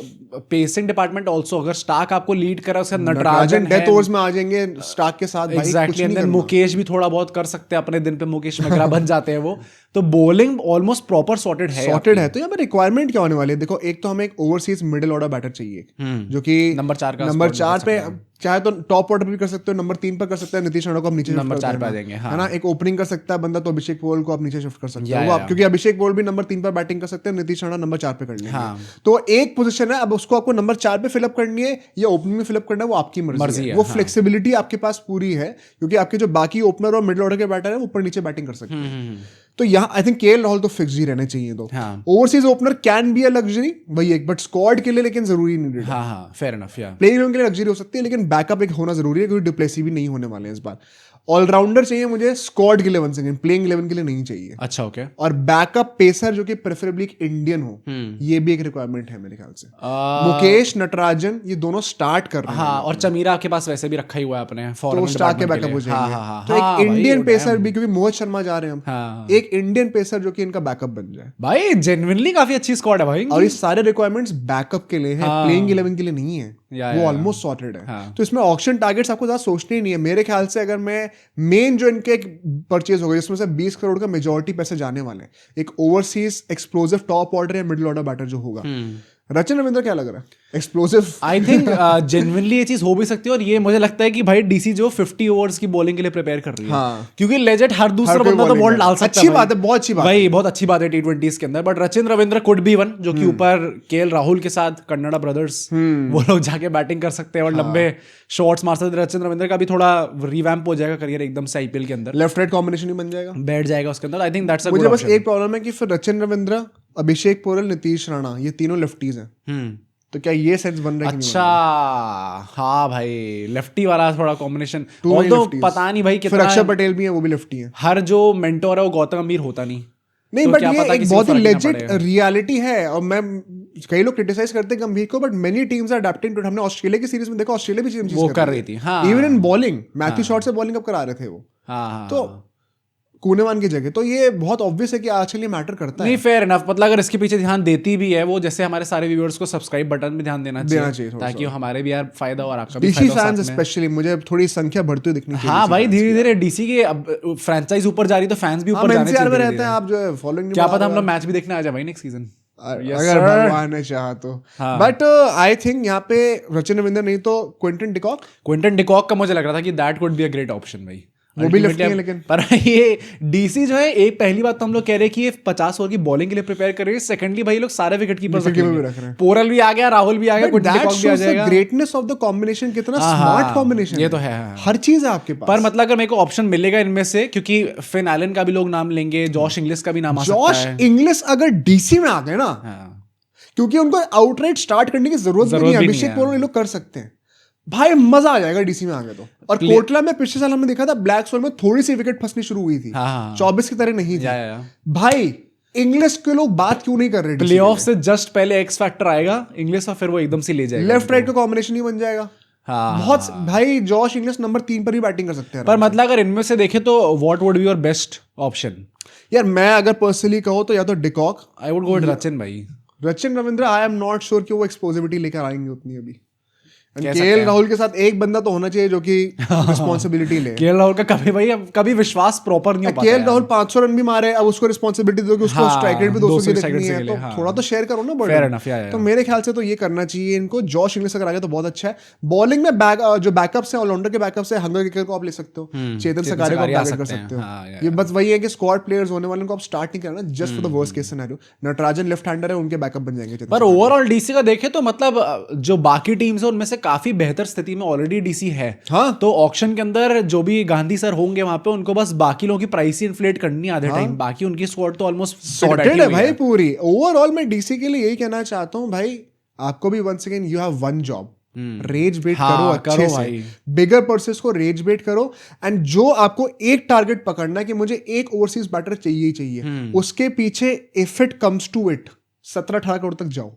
pacing department also, अगर स्टार्क आपको लीड करा, उसके नटराजन डेथ ओवर्स में आ जाएंगे स्टार्क के साथ भाई। एग्जैक्टली। एंड देन मुकेश भी थोड़ा बहुत कर सकते हैं अपने दिन पे, मुकेश मेगरा बन जाते हैं वो। तो बॉलिंग ऑलमोस्ट प्रॉपर सॉर्टेड है। तो यहाँ पे रिक्वायरमेंट क्या होने वाली है? देखो, एक तो हमें एक ओवरसीज मिडिल ऑर्डर बैटर चाहिए, जो कि नंबर 4 पे चाहे तो टॉप ऑर्डर भी कर सकते हो, नंबर 3 पर कर सकते हैं नीतीश राणा को आप नीचे नंबर 4 पे आ जाएंगे, है ना। एक ओपनिंग कर सकता है बंदा, तो अभिषेक पोरल को आप नीचे शिफ्ट कर सकते हो, क्योंकि अभिषेक पोरल भी नंबर 3 पर बैटिंग कर सकते हैं, नीतीश राणा नंबर 4 पे कर लेंगे। तो एक पोजीशन है, अब उसको आपको नंबर 4 पे फिलअप करनी है या ओपनिंग में फिलअप करना है, वो आपकी मर्जी है। वो फ्लेक्सिबिलिटी आपके पास पूरी है, क्योंकि आपके जो बाकी ओपनर और मिडिल ऑर्डर के बैटर है वो ऊपर नीचे बैटिंग कर सकते हैं। तो यहाँ आई थिंक केएल राहुल तो फिक्स ही रहने चाहिए। तो overseas opener can be a luxury वही एक, बट स्क्वाड के लिए लेकिन जरूरी नहीं। Fair enough. प्लेइंग इलेवन के लिए लग्जरी हो सकती है, लेकिन बैकअप एक होना जरूरी है, क्योंकि डिप्लेसी भी नहीं होने वाले हैं इस बार। ऑलराउंडर चाहिए मुझे स्क्वाड के लिए, वन सेकंड प्लेइंग इलेवन के लिए नहीं चाहिए। अच्छा, ओके। और बैकअप पेसर जो कि प्रेफरेबली एक इंडियन हो, ये भी एक रिक्वायरमेंट है मेरे ख्याल से। मुकेश, नटराजन, ये दोनों स्टार्ट कर रहे हैं। और चमीरा आपके पास वैसे भी रखा ही हुआ है अपने, तो स्टार्ट के बैकअप हो जाएंगे। तो एक इंडियन पेसर भी, क्योंकि मोहित शर्मा जा रहे हैं हम, एक इंडियन पेसर जो कि इनका बैकअप बन जाए भाई। जेन्युइनली काफी अच्छी स्क्वाड है भाई, और ये सारे रिक्वायरमेंट्स बैकअप के लिए है, प्लेइंग इलेवन के लिए नहीं है। वो ऑलमोस्ट सॉर्टेड है। तो इसमें ऑक्शन टारगेट्स आपको ज्यादा सोचने ही नहीं है मेरे ख्याल से। अगर मैं मेन जो इनके एक परचेज होगा जिसमें से 20 करोड़ का मेजॉरिटी पैसे जाने वाले हैं, एक ओवरसीज एक्सप्लोसिव टॉप ऑर्डर या मिडिल ऑर्डर बैटर जो होगा, रचिन रविंद्र क्या लग रहा है? एक्सप्लोसिव। आई थिंक जेन्युइनली ये चीज हो भी सकती है, और ये मुझे लगता है कि भाई डीसी जो 50 ओवर्स की बॉलिंग के लिए प्रिपेयर कर रही है। क्योंकि लेजेंड हर दूसरा बंदा तो बॉल डाल सकता है। अच्छी बात है, बहुत अच्छी बात भाई, बहुत अच्छी बात है T20s के अंदर। But Rachin Ravindra could be one, जो कि ऊपर केएल राहुल के साथ कन्नड़ा ब्रदर्स, वो लोग जाके बैटिंग कर सकते हैं और लंबे शॉट्स मार सकते हैं। रचिन रविंद्र का भी थोड़ा रिवैम्प हो जाएगा करियर एकदम से आईपीएल के अंदर, लेफ्ट राइट कॉम्बिनेशन ही बन जाएगा, बैठ जाएगा उसके अंदर। I think that's a good option. मुझे बस एक प्रॉब्लम है कि फिर रचिन रविंद्र, अभिषेक पोरल, नीतीश राणा, ये तीनों लेफ्टीज हैं। तो क्या ये सेंस बन रहा है? अच्छा, हाँ भाई, लेफ्टी वाला थोड़ा कॉम्बिनेशन। और तो पता नहीं भाई कितना। अक्षर पटेल भी है, वो भी लेफ्टी है। हर जो मेंटोर है वो गौतम गंभीर होता नहीं, तो बट ये एक बहुत ही लेजिट रियलिटी है। और मैं, कई लोग क्रिटिसाइज करते हैं गंभीर को, but many teams are adapting to it. हमने ऑस्ट्रेलिया की सीरीज में देखा, ऑस्ट्रेलिया भी सेम चीज कर रही थी। Even in bowling, Matthew Short से बॉलिंग अप करा रहे थे वो। तो कूनेवान की जगह, तो ये बहुत ऑब्वियस है कि आजकल ये मैटर करता है। नहीं, फेयर इनफ, मतलब अगर इसके पीछे ध्यान देती भी है वो, जैसे हमारे सारे व्यूअर्स को सब्सक्राइब बटन में ध्यान देना चाहिए ताकि हमारे भी यार फायदा हो और आपका भी डीसी फैंस स्पेशली, मुझे थोड़ी संख्या बढ़ती हुई दिखनी चाहिए। हाँ भाई, धीरे धीरे डीसी के अब फ्रेंचाइज ऊपर जा रही तो फैंस भी ऊपर जाने चाहिए रहते हैं। आप जो है फॉलोइंग, क्या पता हम लोग मैच भी देखने आ जाए भाई नेक्स्ट सीजन, अगर भगवान ने चाहा तो। बट आई थिंक यहाँ पे रचिन रविंद्र नहीं तो क्विंटन डिकॉक का मुझे लग रहा था कि that could be a great option भाई। वो भी लेफ्टी है लेकिन, पर ये डीसी जो है, एक पहली बात तो हम लोग कह रहे हैं कि ये 50 ओवर की बॉलिंग के लिए प्रिपेयर कर रही है। सेकंडली भाई लोग सारे विकेट कीपर्स रख रहे हैं, पोरल भी आ गया, राहुल भी आ गया, क्विंटन डिकॉक भी आ जाएगा। ग्रेटनेस ऑफ द कॉम्बिनेशन, कितना स्मार्ट कॉम्बिनेशन ये तो है, हर चीज है आपके पास। पर मतलब अगर मेरे को ऑप्शन मिलेगा इनमें से, क्योंकि फिन एलन का भी लोग नाम लेंगे, जॉश इंग्लिश का भी नाम आ सकता है। जॉश इंग्लिश अगर डीसी में आ गए ना, क्योंकि उनको आउटराइट स्टार्ट करने की जरूरत नहीं है, अभिषेक पोरल ये लोग कर सकते हैं भाई, मजा आ जाएगा डीसी में आगे तो। और कोटला में पिछले साल हमने देखा था ब्लैक सोल में थोड़ी सी विकेट फंसनी शुरू हुई थी, 24 की तरह नहीं थी भाई। इंग्लिश के लोग बात क्यों नहीं कर रहे? प्लेऑफ से जस्ट पहले एक्स फैक्टर आएगा इंग्लिश और फिर वो एकदम से ले जाएगा, लेफ्ट राइट का कॉम्बिनेशन ही बन जाएगा। बहुत भाई, जॉश इंग्लिश नंबर 3 पर ही बैटिंग कर सकते हैं। पर मतलब अगर इनमें से देखें तो what would be your best option? यार मैं अगर पर्सनली कहूँ तो या तो de Kock, I would go with Rachin भाई। Rachin Ravindra, I am not sure कि वो एक्सपोजिबिलिटी लेकर आएंगे उतनी अभी। केएल राहुल के साथ एक बंदा तो होना चाहिए जो कि रिस्पॉन्सिबिलिटी ले। केएल राहुल का कभी विश्वास प्रॉपर नहीं हो पाता। केएल राहुल 500 रन भी मारे, अब उसको रिस्पॉन्सिबिलिटी दो कि उसको स्ट्राइक रेट भी 200 की देखनी है, तो थोड़ा तो शेयर करो ना बर्डन। तो मेरे ख्याल से तो ये करना चाहिए इनको। जॉश इंग्लिश अगर आ गया तो बहुत अच्छा है। बॉलिंग में जो बैकअप्स है, ऑलराउंडर के बैकअप्स है, हंगर किकर को आप ले सकते हो, चेतन सकारिया को आप टारगेट कर सकते हो। ये बस वही है कि स्क्वाड प्लेयर्स होने वाले को आप स्टार्ट नहीं करना, just for the worst case scenario. Natarajan left hander है, उनके बैकअप बन जाएंगे। पर ओवरऑल डीसी का देखें तो मतलब जो बाकी टीम्स है उनमें से काफी बेहतर में ऑलरेडी डीसी है। हाँ, तो ऑक्शन के अंदर जो भी गांधी सर होंगे वहां पे, उनको बस बाकी लोगों की प्राइस ही इन्फ्लेट करनी आधे टाइम, बाकी उनकी स्क्वाड तो ऑलमोस्ट सॉर्टेड है भाई पूरी। ओवरऑल मैं डीसी के लिए यही कहना चाहता हूं भाई, आपको भी once again you have one job, rage bait करो अच्छे से, बिगर पर्सेस को रेज बेट करो, एंड जो आपको एक टारगेट पकड़ना है कि मुझे एक ओवरसीज बैटर चाहिए ही चाहिए, उसके पीछे if it comes to it 17-18 crore तक जाओ।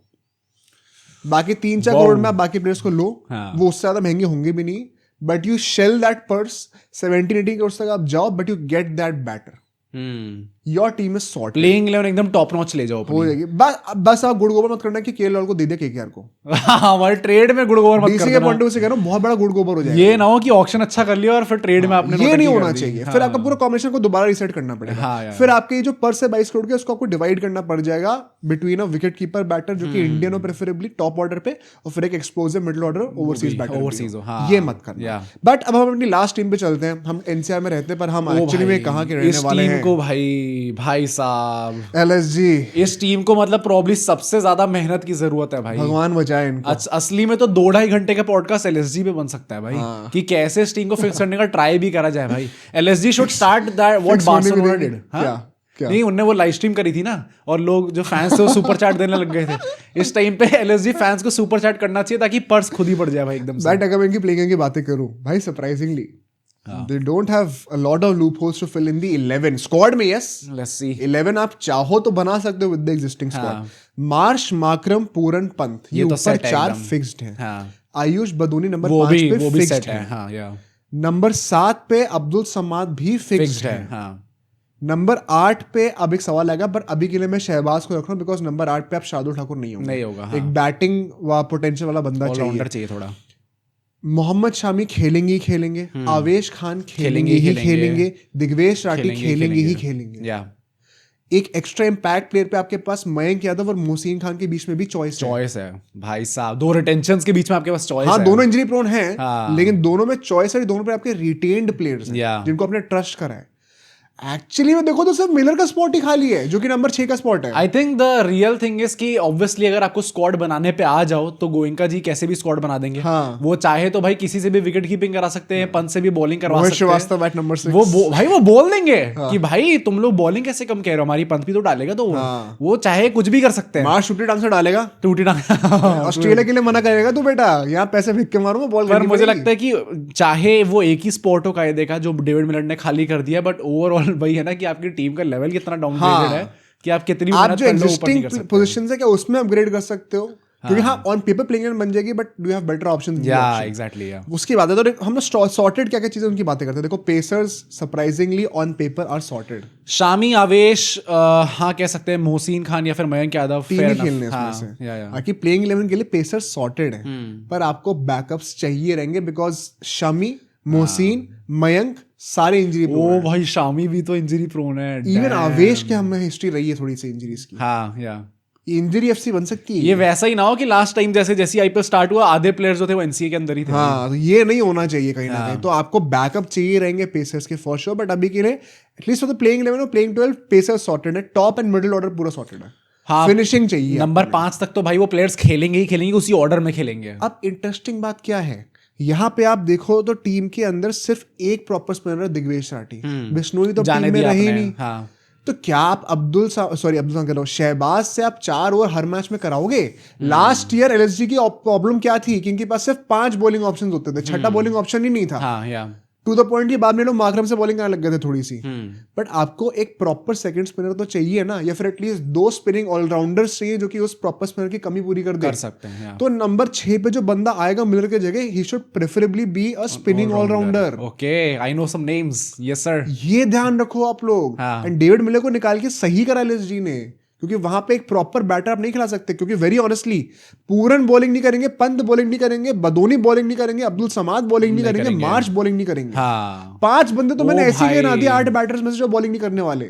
बाकी 3-4 करोड़ में आप बाकी प्लेयर्स को लो, वो उससे ज्यादा महंगे होंगे भी नहीं, but you shell that purse 17-18 crore तक आप जाओ, but you get that batter, your team is sort. Playing 11 एकदम टॉप नॉच ले जाओ, हो जाएगी। बस आप गुड गोबर मत करना कि केएल राहुल को दे दे केकेआर को। हमारे ट्रेड में गुड गोबर मत करना, डीसी के पॉइंट से कह रहा हूं, बहुत बड़ा गुड गोबर हो जाएगा। ये ना हो कि ऑक्शन अच्छा कर लिया और फिर ट्रेड में आपने ये नहीं होना चाहिए। फिर आपका पूरा कॉम्बिनेशन को दोबारा रीसेट करना पड़ेगा। फिर आपके जो पर्स है 22 करोड़ के, उसको आपको डिवाइड करना पड़ जाएगा between a wicket keeper batter जो कि इंडियन हो प्रेफरेबली टॉप ऑर्डर पे, और फिर एक explosive middle order overseas batter. ये मत करना। बट अब हम अपनी लास्ट टीम पे चलते हैं। हम एनसीआर में रहते हैं पर हम एक्चुअली में कहां के रहने वाले हैं? को भाई साहब, एलएसजी, इस टीम को मतलब प्रॉब्ली सबसे ज्यादा मेहनत की जरूरत है भाई, भगवान बचाए इनको। असली में तो 2-2.5 घंटे का पॉडकास्ट एलएसजी पे बन सकता है भाई, कि कैसे इस टीम को फिक्स करने का ट्राई भी करा जाए भाई। LSG should start that what Barcelona did. नहीं, उनने वो लाइव स्ट्रीम करी थी ना, और लोग जो फैंस थे वो सुपर चैट देने लग गए थे। इस टाइम पे एलएसजी फैंस को सुपर चैट करना चाहिए ताकि पर्स खुद ही बढ़ जाए भाई एकदम से। बट अगर मैं इनकी प्लेइंग की बातें करूं भाई, surprisingly they don't have a lot of loopholes to fill in the 11 squad में। yes, let's see, 11 आप चाहो तो बना सकते हो with the existing squad। Marsh, Markram, Pooran, Pant, ये ऊपर 4 फिक्स्ड है। आयुष बदूनी नंबर 5 पे फिक्स्ड है। नंबर 7 पे अब्दुल समाद भी फिक्स्ड है। नंबर 8 पे अब एक सवाल आएगा, पर अभी के लिए मैं शहबाज को रख रहा हूँ बिकॉज नंबर 8 पे आप शार्दुल ठाकुर नहीं होगा। एक बैटिंग व पोटेंशियल वाला बंदा चाहिए थोड़ा। मोहम्मद शामी खेलेंगे ही खेलेंगे, आवेश खान खेलेंगे ही खेलेंगे, दिग्वेश राठी खेलेंगे ही खेलेंगे। एक एक्स्ट्रा इम्पैक्ट प्लेयर पे आपके पास मयंक यादव और मोहसिन खान के बीच में भी चॉइस है भाई साहब। 2 रिटेंशंस के बीच में आपके पास चॉइस है। दोनों इंजरी प्रोन हैं, लेकिन दोनों में चॉइस है। दोनों पे आपके रिटेन्ड प्लेयर्स हैं जिनको आपने ट्रस्ट करा है। एक्चुअली में देखो तो सिर्फ मिलर का स्पॉट ही खाली है जो कि नंबर 6 का स्पॉट है। आई think the real thing is कि ऑब्वियसली अगर आपको स्क्वाड बनाने पे आ जाओ तो गोयनका जी कैसे भी स्क्वाड बना देंगे। वो चाहे तो भाई किसी से भी विकेट कीपिंग करा सकते हैं, पंत से भी बॉलिंग करवा सकते हैं। श्रीवास्तव बैट नंबर 6 वो बोल देंगे कि भाई तुम लोग बॉलिंग कैसे कम कह रहे हो, हमारी पंत भी तो डालेगा, तो वो चाहे कुछ भी कर सकते हैं। मार्श टूटी डांसर डालेगा, टूटी ऑस्ट्रेलिया के लिए मना करेगा तू बेटा यहाँ पैसे फेंक के मारूंगा बॉल। पर मुझे लगता है कि चाहे वो एक ही स्पॉट हो कायदे का जो डेविड मिलर ने खाली कर दिया, बट ओवरऑल वही है ना कि आपकी टीम का लेवल कितना डाउनग्रेडेड है कि आप कितनी आप जो एग्जिस्टिंग पोजीशंस है क्या उसमें अपग्रेड कर सकते हो। क्योंकि हाँ ऑन पेपर प्लेइंग 11 बन जाएगी but do have better options. Exactly. उसकी बात है तो हम लोग सॉर्टेड क्या क्या चीजें उनकी बातें करते हैं। देखो pacers surprisingly on paper are sorted. Shami, Avesh, हाँ कह सकते हैं मोहसिन खान या फिर मयंक यादव टीम ही खेलने इसमें से। बाकी प्लेइंग 11 के लिए पेसर्स सॉर्टेड है पर आपको बैकअप्स चाहिए रहेंगे बिकॉज शमी, मोहसिन, मयंक सारे इंजरी प्रोन है। भाई शामी भी तो इंजरी प्रोन है। इवन आवेश के हमें हिस्ट्री रही है थोड़ी सी इंजरीज की। इंजरी एफसी बन सकती है। ये वैसा ही ना हो कि लास्ट टाइम जैसे आईपीएल स्टार्ट हुआ आधे प्लेयर्स जो थे वो एनसीए के अंदर ही थे। हाँ, तो ये नहीं होना चाहिए कहीं ना कहीं। तो आपको बैकअप चाहिए रहेंगे पेसर्स के फॉर श्योर। बट अभी के लिए एटलीस्ट फॉर द प्लेइंग 11 और प्लेइंग 12 पेसर्स सॉर्टेड है। टॉप एंड मिडिल ऑर्डर पूरा सॉर्टेड है। हाँ, फिनिशिंग चाहिए। नंबर 5 तक तो भाई वो प्लेयर्स खेलेंगे ही खेलेंगे, उसी ऑर्डर में खेलेंगे। अब इंटरेस्टिंग बात क्या है, यहाँ पे आप देखो तो टीम के अंदर सिर्फ एक प्रॉपर स्पिनर है, दिग्वेश राठी। बिश्नोई तो टीम में रहे ही नहीं। हाँ। तो क्या आप अब्दुल कह रहा हूँ शहबाज से आप 4 ओवर हर मैच में कराओगे? लास्ट ईयर एलएसजी की प्रॉब्लम क्या थी कि इनके पास सिर्फ 5 बॉलिंग ऑप्शंस होते थे, छठा बॉलिंग ऑप्शन ही नहीं था। हाँ, टू द पॉइंट ये बाद में लोग माकरम से बॉलिंग करने लग गए थे थोड़ी सी। बट आपको एक प्रॉपर सेकंड स्पिनर तो चाहिए ना, या फिर एटलीस्ट 2 स्पिनिंग ऑलराउंडर्स चाहिए जो कि उस प्रॉपर स्पिनर की कमी पूरी कर सकते हैं। तो नंबर 6 पे जो बंदा आएगा मिलर के जगह, he should preferably be a spinning allrounder. Okay, I know some names. Yes sir. ये ध्यान रखो आप लोग। एंड डेविड मिलर को निकाल के सही करा एलएसजी ने, क्योंकि वहां पे एक प्रॉपर बैटर आप नहीं खिला सकते। क्योंकि वेरी ऑनेस्टली पूरन बॉलिंग नहीं करेंगे, पंत बॉलिंग नहीं करेंगे, बदोनी बॉलिंग नहीं करेंगे, अब्दुल समाद बॉलिंग नहीं करेंगे, मार्च बॉलिंग नहीं करेंगे। 5 बंदे तो मैंने ऐसे ही गिना दिए 8 बैटर्स में से जो बॉलिंग नहीं करने वाले।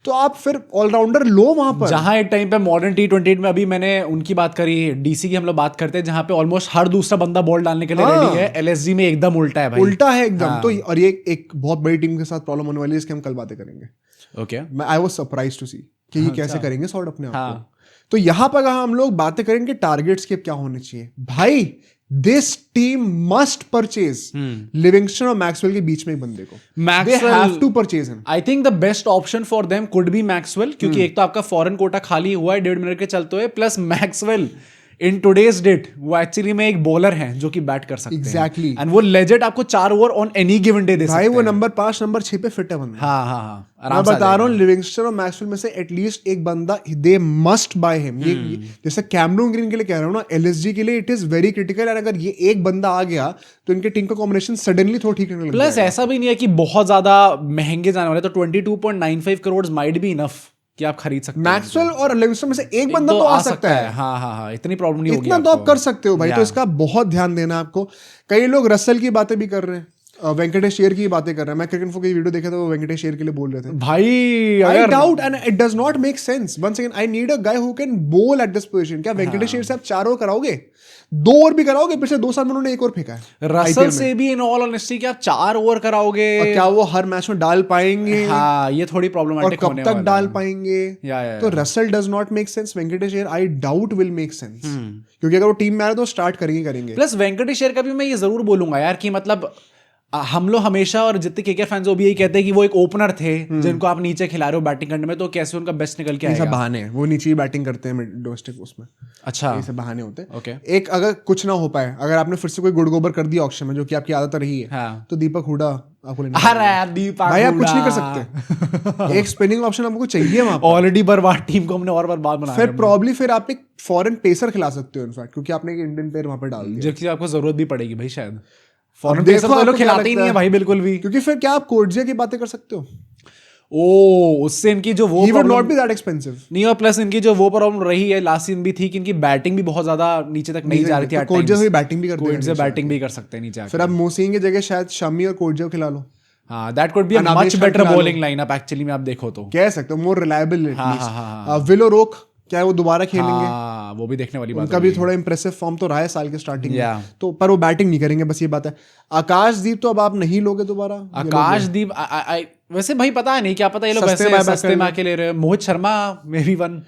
तो आप फिर ऑलराउंडर लो वहां पर। जहां एक टाइम पे मॉडर्न T20 में, अभी मैंने उनकी बात करी, डीसी की हम लोग बात करते हैं, जहां पे ऑलमोस्ट हर दूसरा बंदा बॉल डालने के लिए रेडी है। एलएसजी में एकदम उल्टा है भाई, उल्टा है एकदम। तो और ये एक बहुत बड़ी टीम के साथ प्रॉब्लम होने वाली है, इसके हम कल बातें करेंगे। Okay, I was surprised to see कि ये कैसे करेंगे सॉर्ट अपने आप को। तो यहां पर हम लोग बातें करेंगे टारगेट्स के क्या होने चाहिए। भाई this team must purchase Livingstone और मैक्सवेल के बीच में एक बंदे को। Maxwell have to purchase him. I think the best option for them could be Maxwell, क्योंकि एक तो आपका फॉरेन कोटा खाली हुआ है 1.5 मिनट के चलते हुए, plus Maxwell in today's date वो एक्चुअली में एक बॉलर है जो कि बैट कर सकते हैं। एग्जैक्टली। एंड वो लेजेंड आपको 4 over on any given day they सकते हैं। भाई वो नंबर 5 नंबर 6 पे फिट है बंदा। हाँ, मैं बता रहा हूँ लिविंगस्टन और मैक्सवेल में से एटलीस्ट एक बंदा दे मस्ट बाय हिम। ये जैसे कैमरून ग्रीन के लिए कह रहा हूँ ना, एलएसजी के लिए इट इज वेरी क्रिटिकल। और अगर ये एक बंदा आ गया तो इनके टीम का कॉम्बिनेशन सडनली थोड़ा ठीक लगने लग प्लस ऐसा भी नहीं है कि बहुत ज्यादा महंगे जाने वाले, तो 22.95 करोड़ माइट बी इनफ कि आप खरीद सकते हैं। मैक्सवेल और लिविंगस्टन में से एक बंदा तो आ सकता है। हाँ, इतनी प्रॉब्लम नहीं होगी। इतना तो आप कर सकते हो भाई। तो इसका बहुत ध्यान देना आपको। कई लोग रसल की बातें भी कर रहे हैं, वेंकटेश अय्यर की बातें कर रहे हैं। मैं क्रिकेट इन्फो की वीडियो देखा था, वो वेंकटेश अय्यर के लिए बोल रहे थे। भाई I doubt and it does not make sense. Once again I need a guy who can bowl at this position. क्या वेंकटेश अय्यर से आप 4 ओवर कराओगे? 2 ओवर भी कराओगे? पिछले 2 साल में उन्होंने 1 ओवर फेंका है। रसल से भी इन ऑल ऑनेस्टी क्या आप 4 ओवर कराओगे? और क्या वो हर मैच में डाल पाएंगे? हाँ, ये थोड़ी प्रॉब्लमैटिक होने वाला है। और कब तक डाल पाएंगे? तो Russell does not make sense. Venkatesh Iyer I doubt will make sense, क्योंकि अगर वो टीम में आ रहे तो स्टार्ट करेंगे। प्लस वेंकटेश अय्यर का भी मैं ये जरूर बोलूंगा यार कि मतलब हम लोग हमेशा, और जितने केकेआर फैंस वो भी यही कहते हैं कि वो एक ओपनर थे जिनको आप नीचे खिला रहे हो बैटिंग करने में, तो कैसे उनका बेस्ट निकल के आएगा? सब बहाने हैं, वो नीचे ही बैटिंग करते हैं डोमेस्टिक उसमें। अच्छा, ऐसे बहाने होते हैं। ओके। एक अगर कुछ ना हो पाए, अगर आपने फिर से कोई गुड़ गोबर कर दिया ऑक्शन में, जो कि आपकी आदत रही है, तो दीपक हुडा आपको लेना। अरे दीपक भाई आप कुछ नहीं कर सकते। एक स्पिनिंग ऑप्शन आपको चाहिए वहां पर। ऑलरेडी बर्बाद टीम को हमने और बर्बाद बनाया। फिर प्रॉब्ली फिर आप एक फॉरेन पेसर खिला सकते हो इनफैक्ट, क्योंकि आपने एक इंडियन प्लेयर वहां पर डाल दिया, जिसकी आपको जरूरत भी पड़ेगी भाई शायद। फॉरेन पेसर तो लोग खिलाते ही नहीं है भाई बिल्कुल भी। क्योंकि फिर क्या आप कोर्जिया की बातें कर सकते हो? उससे इनकी जो वो he would not be that expensive। नहीं, और प्लस इनकी जो वो प्रॉब्लम रही है लास्ट सीजन भी थी कि इनकी बैटिंग भी बहुत ज्यादा नीचे तक नहीं जा रही थी। कोर्जिया से बैटिंग भी करते हैं, कोर्जिया बैटिंग भी कर सकते हैं नीचे। फिर आप मोहसिन की जगह शायद शमी और कोर्जिया खिला लो। हाँ, that could be a much better bowling lineup actually में, आप देखो तो कह सकते हो मोर रिलायबल एटलीस्ट। विलो रोक क्या है वो दोबारा खेलेंगे? वो भी देखने वाली बात है। उनका भी थोड़ा इंप्रेसिव फॉर्म तो रहा है साल के स्टार्टिंग में, तो पर वो बैटिंग नहीं करेंगे, बस ये बात है। आकाशदीप तो अब आप नहीं लोगे दोबारा। आकाशदीप वैसे भाई पता नहीं, क्या पता ये लोग वैसे सस्ते में आके ले रहे हैं। Mohit Sharma may be one.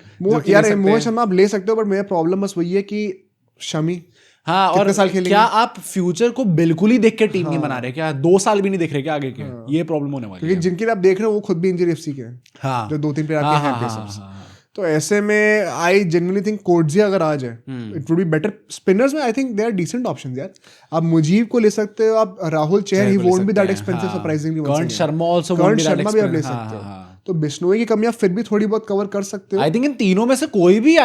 यार मोहित शर्मा आप ले सकते हो, बट मेरा प्रॉब्लम बस वही है कि शमी हाँ, और साल क्या आप फ्यूचर को बिल्कुल ही देख के टीम नहीं बना रहे? क्या 2 साल भी नहीं देख रहे क्या आगे के? ये प्रॉब्लम होने वाली है, क्योंकि जिनके लिए आप देख रहे हो वो खुद भी इंजरी एफसी के हैं। हाँ, जो 2-3 प्लेयर आपके हैं पेसर्स। तो ऐसे में आई जेन्युइनली थिंक कोर्जिया अगर आ जाए it would be better. Spinners में I think they are decent options यार। आप मुजीब को ले सकते हो, आप Rahul Chahar, he won't be that expensive surprisingly. Karn Sharma also भी आप ले सकते हो। तो बिश्नोई की कमियां फिर भी थोड़ी बहुत कवर कर सकते हो। आई थिंक इन तीनों में से कोई भी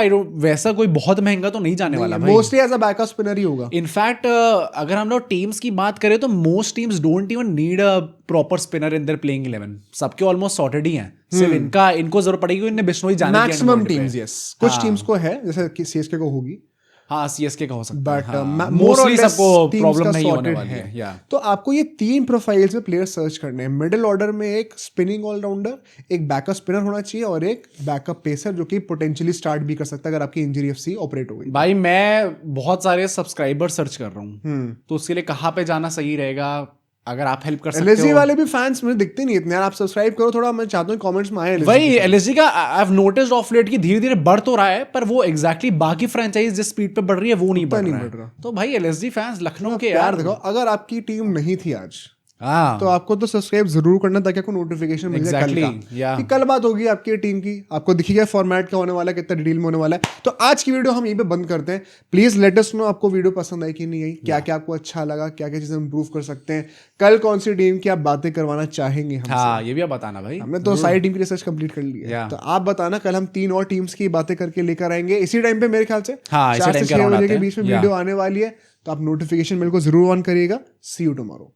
वैसा कोई बहुत महंगा तो नहीं जाने वाला भाई, mostly as a backup spinner ही होगा। इनफैक्ट अगर हम लोग टीम्स की बात करें तो most teams don't even need a proper spinner in their playing 11, सबके ऑलमोस्ट सॉर्टेड ही हैं, सिर्फ इनको जरूरत पड़ेगी इन्हें बिश्नोई जाने की। मैक्सिमम टीम्स, यस, कुछ टीम्स को है जैसे सीएसके को होगी, हाँ सीएसके का हो सकता है, बट मोस्टली सबको प्रॉब्लम नहीं होने वाली है। तो आपको ये 3 प्रोफाइल्स में प्लेयर सर्च करने हैं। मिडिल ऑर्डर में एक स्पिनिंग ऑलराउंडर, एक बैकअप स्पिनर होना चाहिए और एक बैकअप पेसर जो कि पोटेंशियली स्टार्ट भी कर सकता है अगर आपकी इंजरी एफसी ऑपरेट हो गई। भाई मैं बहुत सारे सब्सक्राइबर सर्च कर रहा हूँ, तो उसके लिए कहाँ पे जाना सही रहेगा, अगर आप हेल्प कर सकते एलएसजी हो। वाले भी फैंस मुझे दिखते नहीं इतने यार, आप सब्सक्राइब करो थोड़ा, मैं चाहता हूँ कमेंट्स में आए। वही एलएसजी का I have noticed of late की धीरे धीरे बढ़ तो रहा है, पर वो एग्जैक्टली बाकी फ्रेंचाइज जिस स्पीड पे बढ़ रही है वो नहीं बढ़ रहा। तो भाई एलएसजी फैंस लखनऊ के यार देखो, अगर आपकी टीम नहीं थी आज हाँ तो आपको तो सब्सक्राइब जरूर करना ताकि आपको नोटिफिकेशन मिल जाए कल का कि कल बात होगी आपकी टीम की, आपको दिखेगा फॉर्मेट क्या होने वाला है, कितना डिटेल में होने वाला है। तो आज की वीडियो हम यहीं पे बंद करते हैं। प्लीज लेट अस नो आपको वीडियो पसंद आई कि नहीं आई, क्या क्या आपको अच्छा लगा, क्या क्या चीजें इंप्रूव कर सकते हैं, कल कौन सी टीम की आप बातें करवाना चाहेंगे हमसे। हाँ ये भी आप बताना भाई, हमने तो सारी टीम की रिसर्च कंप्लीट कर ली है, तो आप बताना, कल हम 3 और टीम्स की बातें करके लेकर आएंगे इसी टाइम पे, मेरे ख्याल से 4 से 6 बजे के बीच में वीडियो आने वाली है। तो आप नोटिफिकेशन मेल को जरूर ऑन करिएगा। सी यू टुमारो।